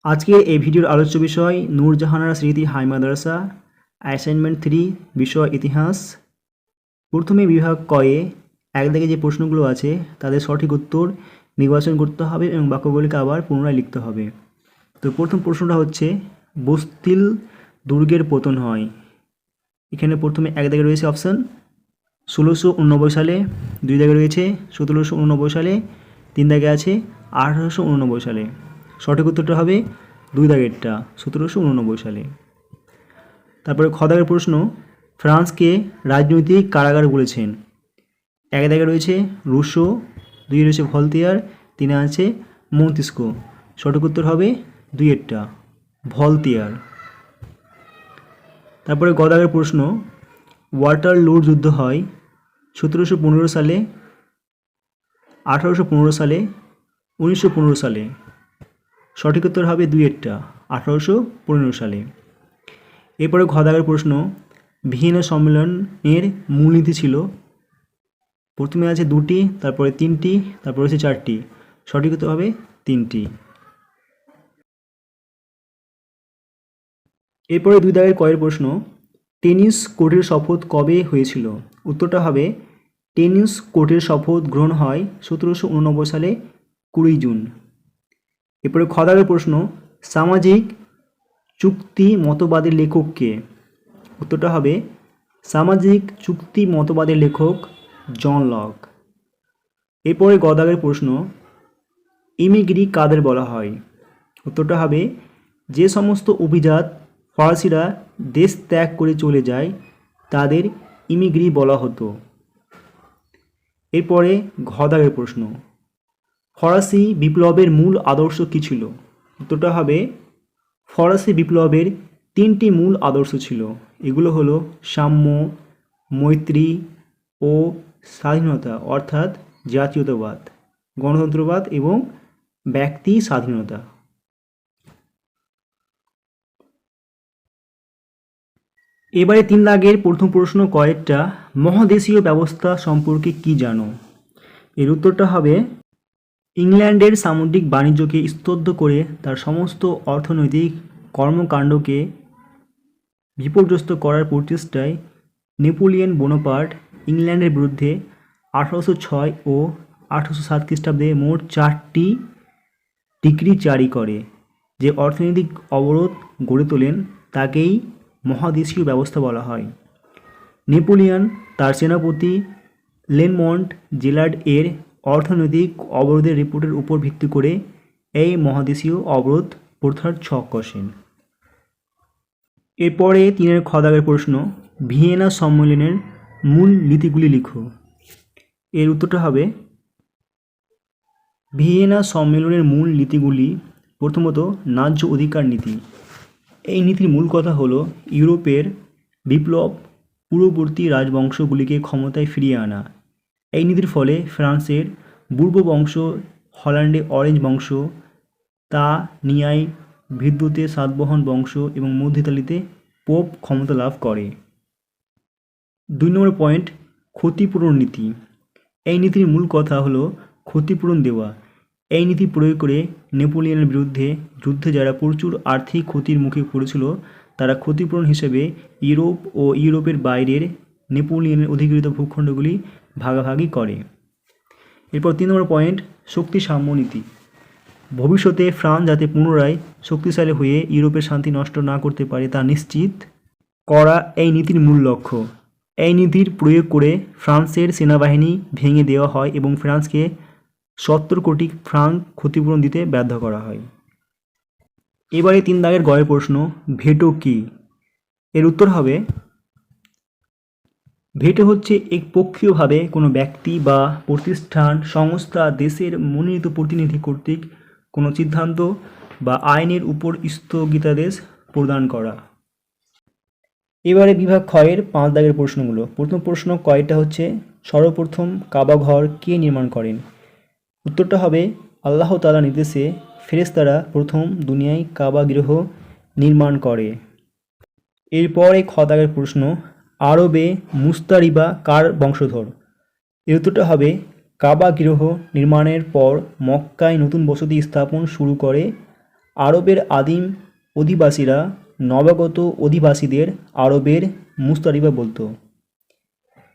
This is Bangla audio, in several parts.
আজকের এই ভিডিওর আলোচ্য বিষয় নূরজাহানারা স্মৃতি হাই মাদ্রাসা অ্যাসাইনমেন্ট 3 বিষয় ইতিহাস। প্রথমে বিভাগ কয়ে এক দাগে যে প্রশ্নগুলো আছে তাদের সঠিক উত্তর নির্বাচন করতে হবে এবং বাক্যগুলিকে আবার পুনরায় লিখতে হবে। তো প্রথম প্রশ্নটা হচ্ছে বস্তিল দুর্গের পতন হয়। এখানে প্রথমে এক দাগে রয়েছে অপশান 1689 সালে, দুই দাগে রয়েছে 1789 সালে, তিন দাগে আছে 1889 সালে। সঠিক উত্তরটা হবে দুই দাগেরটা 1789 সালে। তারপরে খ দাগের প্রশ্ন ফ্রান্সকে রাজনৈতিক কারাগার বলেছেন। এক দাগে রয়েছে রুশো, দুই রয়েছে ভলতেয়ার, তিনে আছে মন্তিস্কো। সঠিক উত্তর হবে দুইয়েরটা ভলতেয়ার। তারপরে গ দাগের প্রশ্ন ওয়াটারলুর যুদ্ধ হয় 1715 সালে, 1815 সালে, 1915 সালে। সঠিক উত্তর হবে দুইয়েরটা 1815 সালে। এরপরে ঘ দাগের প্রশ্ন ভিয়েনা সম্মেলনের মূলনীতি ছিল। প্রথমে আছে দুটি, তারপরে তিনটি, তারপরে হচ্ছে চারটি। সঠিক উত্তর হবে তিনটি। এরপরে দুই দাগের কয়ের প্রশ্ন টেনিস কোর্টের শপথ কবে হয়েছিল। উত্তরটা হবে টেনিস কোর্টের শপথ গ্রহণ হয় 1789 সালে 20 জুন। এরপরে খ দাগের প্রশ্ন সামাজিক চুক্তি মতবাদের লেখক কে। উত্তরটা হবে সামাজিক চুক্তি মতবাদের লেখক জন লক। এরপরে গ দাগের প্রশ্ন ইমিগ্রি কাদের বলা হয়। উত্তরটা হবে যে সমস্ত অভিজাত ফরাসিরা দেশ ত্যাগ করে চলে যায় তাদের ইমিগ্রি বলা হতো। এরপরে ঘ দাগের প্রশ্ন ফরাসি বিপ্লবের মূল আদর্শ কী ছিল। উত্তরটা হবে ফরাসি বিপ্লবের তিনটি মূল আদর্শ ছিল। এগুলো হলো সাম্য, মৈত্রী ও স্বাধীনতা, অর্থাৎ জাতীয়তাবাদ, গণতন্ত্রবাদ এবং ব্যক্তি স্বাধীনতা। এবারে তিন দাগের প্রথম প্রশ্ন কয়েকটা মহাদেশীয় ব্যবস্থা সম্পর্কে কি জানো। এর উত্তরটা হবে ইংল্যান্ডের সামুদ্রিক বাণিজ্যকে স্তব্ধ করে তার সমস্ত অর্থনৈতিক কর্মকাণ্ডকে বিপর্যস্ত করার প্রচেষ্টায় নেপোলিয়ন বোনাপার্ট ইংল্যান্ডের বিরুদ্ধে 1806 ও 1807 খ্রিস্টাব্দে মোট 4টি ডিক্রি জারি করে। যে অর্থনৈতিক অবরোধ গড়ে তোলেন তাকেই মহাদেশীয় ব্যবস্থা বলা হয়। নেপোলিয়ন তার সেনাপতি লেনমন্ট জেলার্ড এর অর্থনৈতিক অবরোধের রিপোর্টের উপর ভিত্তি করে এই মহাদেশীয় অবরোধ প্রথার ছক কষেন। এরপরে তিনের খ দাগের প্রশ্ন ভিয়েনা সম্মেলনের মূল নীতিগুলি লিখো। এর উত্তরটা হবে ভিয়েনা সম্মেলনের মূল নীতিগুলি প্রথমত ন্যায্য অধিকার নীতি। এই নীতির মূল কথা হলো ইউরোপের বিপ্লব পূর্ববর্তী রাজবংশগুলিকে ক্ষমতায় ফিরিয়ে আনা। এই নীতির ফলে ফ্রান্সের বুর্ব বংশ, হল্যান্ডে অরেঞ্জ বংশ, তা নিয়াই ভিদ্যুতে সাতবাহন বংশ এবং মধ্য ইতালিতে পোপ ক্ষমতা লাভ করে। 2 নম্বর পয়েন্ট ক্ষতিপূরণ নীতি। এই নীতির মূল কথা হলো ক্ষতিপূরণ দেওয়া। এই নীতি প্রয়োগ করে নেপোলিয়নের বিরুদ্ধে যুদ্ধে যারা প্রচুর আর্থিক ক্ষতির মুখে পড়েছিল তারা ক্ষতিপূরণ হিসেবে ইউরোপ ও ইউরোপের বাইরের নেপোলিয়নের অধিকৃত ভূখণ্ডগুলি ভাগাভাগি করে। এরপর 3 নম্বর পয়েন্ট শক্তি সাম্য নীতি। ভবিষ্যতে ফ্রান্স যাতে পুনরায় শক্তিশালী হয়ে ইউরোপের শান্তি নষ্ট না করতে পারে তা নিশ্চিত করা এই নীতির মূল লক্ষ্য। এই নীতির প্রয়োগ করে ফ্রান্সের সেনাবাহিনী ভেঙে দেওয়া হয় এবং ফ্রান্সকে 70 কোটি ফ্রাঙ্ক ক্ষতিপূরণ দিতে বাধ্য করা হয়। এবারে 3 দাগের গয়ের প্রশ্ন ভেটো কি। এর উত্তর হবে ভেটো হচ্ছে একপক্ষীয়ভাবে কোনো ব্যক্তি বা প্রতিষ্ঠান, সংস্থা, দেশের মনোনীত প্রতিনিধি কর্তৃক কোনো সিদ্ধান্ত বা আইনের উপর স্থগিতাদেশ প্রদান করা। এবারে বিভাগ ক্ষয়ের 5 দাগের প্রশ্নগুলো। প্রথম প্রশ্ন কয়টা হচ্ছে সর্বপ্রথম কাবা ঘর কে নির্মাণ করেন। উত্তরটা হবে আল্লাহ তাআলার নির্দেশে ফেরেশতারা প্রথম দুনিয়ায় কাবা গৃহ নির্মাণ করে। এরপরে খ দাগের প্রশ্ন আরবে মুস্তারিবা কার বংশধর। এর উত্তরটা হবে কাবা গৃহ নির্মাণের পর মক্কায় নতুন বসতি স্থাপন শুরু করে আরবের আদিম অধিবাসীরা নবাগত অধিবাসীদের আরবের মুস্তারিবা বলতো।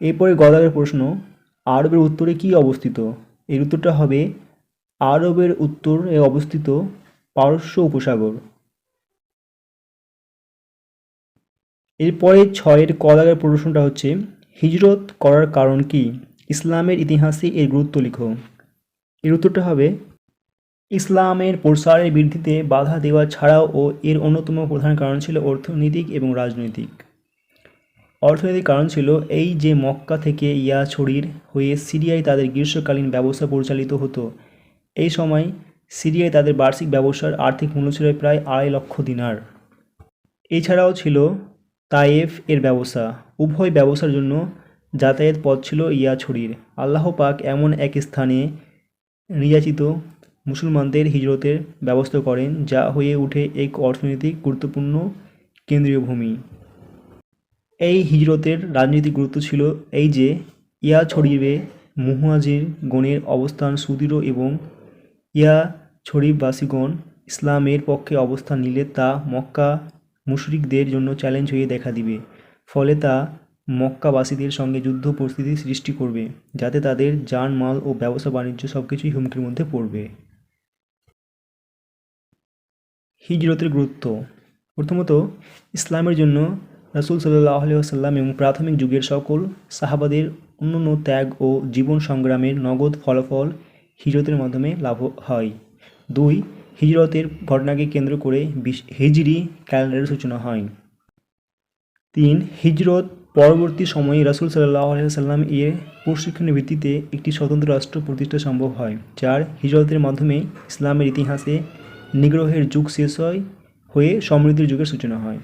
এরপরে গদারের প্রশ্ন, আরবের উত্তরে কি অবস্থিত? এর উত্তরটা হবে আরবের উত্তরে অবস্থিত পারস্য উপসাগর। এরপরে 6-এর কদারের প্রশ্নটা হচ্ছে, হিজরত করার কারণ কি? ইসলামের ইতিহাসে এর গুরুত্ব লিখো। এর উত্তরটা হবে ইসলামের প্রসারের বৃদ্ধিতে বাধা দেওয়া ছাড়াও এর অন্যতম প্রধান কারণ ছিল অর্থনৈতিক এবং রাজনৈতিক। অর্থনৈতিক কারণ ছিল এই যে মক্কা থেকে ইয়াছড়ির হয়ে সিরিয়ায় তাদের গ্রীষ্মকালীন ব্যবসা পরিচালিত হতো। এই সময় সিরিয়ায় তাদের বার্ষিক ব্যবসার আর্থিক মূল্য ছিল প্রায় 2.5 লক্ষ দিনার। এছাড়াও ছিল তায়েফ এর ব্যবসা। উভয় ব্যবসার জন্য যাতায়াত পথ ছিল ইয়াছড়ির। আল্লাহ পাক এমন এক স্থানে নির্যাতিত মুসলমানদের হিজরতের ব্যবস্থা করেন যা হয়ে ওঠে এক অর্থনৈতিক গুরুত্বপূর্ণ কেন্দ্রীয় ভূমি। এই হিজরতের রাজনৈতিক গুরুত্ব ছিল এই যে ইয়াছড়িবে মুহাজিরগণের অবস্থান সুদৃঢ় এবং ইয়াছড়িবাসীগণ ইসলামের পক্ষে অবস্থান নিলে তা মক্কা মুশরিকদের জন্য চ্যালেঞ্জ হয়ে দেখা দিবে। ফলে তা মক্কাবাসীদের সঙ্গে যুদ্ধ পরিস্থিতি সৃষ্টি করবে, যাতে তাদের জান মাল ও ব্যবসা বাণিজ্য সবকিছুই হুমকির মধ্যে পড়বে। হিজরতের গুরুত্ব। প্রথমত, ইসলামের জন্য রাসূল সাল্লাল্লাহু আলাইহি ওয়াসাল্লাম এবং প্রাথমিক যুগের সকল সাহাবাদের অনন্য ত্যাগ ও জীবন সংগ্রামের নগদ ফলাফল হিজরতের মাধ্যমে লাভ হয়। 2. হিজরতের ঘটনাকে কেন্দ্র করে হিজরি ক্যালেন্ডারের সূচনা হয়। 3. হিজরত পরবর্তী সময়ে রাসূল সাল্লাল্লাহু আলাইহি ওয়াসাল্লাম এর প্রশিক্ষণের ভিত্তিতে একটি স্বতন্ত্র রাষ্ট্র প্রতিষ্ঠা সম্ভব হয়। 4. হিজরতের মাধ্যমে ইসলামের ইতিহাসে নিগ্রহের যুগ শেষ হয়ে সমৃদ্ধির যুগের সূচনা হয়।